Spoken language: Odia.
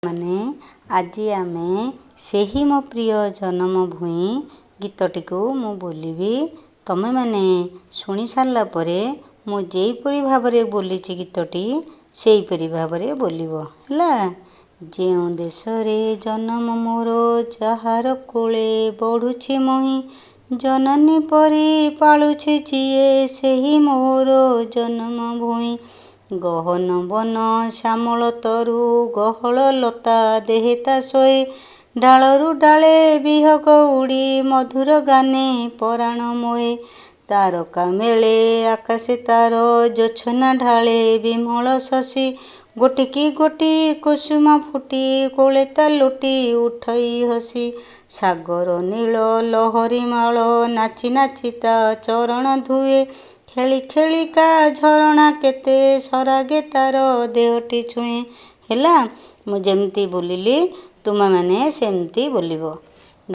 ମାନେ ଆଜି ଆମେ ସେହି ମୋ ପ୍ରିୟ ଜନ୍ମଭୂଇଁ ଗୀତଟିକୁ ମୁଁ ବୋଲିବି। ତମେମାନେ ଶୁଣି ସାରିଲା ପରେ ମୁଁ ଯେଇପରି ଭାବରେ ବୋଲିଛି ଗୀତଟି ସେଇପରି ଭାବରେ ବୋଲିବ ହେଲା। ଯେଉଁ ଦେଶରେ ଜନ୍ମ ମୋର ଯାହାର କୋଳେ ବଢ଼ୁଛି ମହିଁ, ଜନନୀ ପରି ପାଳୁଛି ଯିଏ ସେହି ମୋର ଜନ୍ମଭୂଇଁ। ଗହନ ବନ ଶ୍ୟାମଳ ତରୁ ଗହଳ ଲତା ଦେହେ ତା ଶୋଏ, ଡାଳରୁ ଡାଳେ ବିହଗ ଉଡ଼ି ମଧୁର ଗାନେ ପରାଣ ମୋହେ। ତାରକା ମେଳେ ଆକାଶେ ତାର ଜୋଛନା ଢାଳେ ବିମଳ ଶଶୀ, ଗୋଟିକି ଗୋଟି କୁସୁମ ଫୁଟି କୋଳେ ତା ଲୋଟି ଉଠଇ ହସି। ସାଗର ନୀଳ ଲହରୀ ମାଳ ନାଚି ନାଚି ତା ଚରଣ ଧୁଏ, ଖେଳି ଖେଳିକା ଝରଣା କେତେ ସରାଗେ ତାର ଦେହଟି ଛୁଏଁ। ହେଲା, ମୁଁ ଯେମିତି ବୋଲିଲି ତୁମେମାନେ ସେମିତି ବୋଲିବ।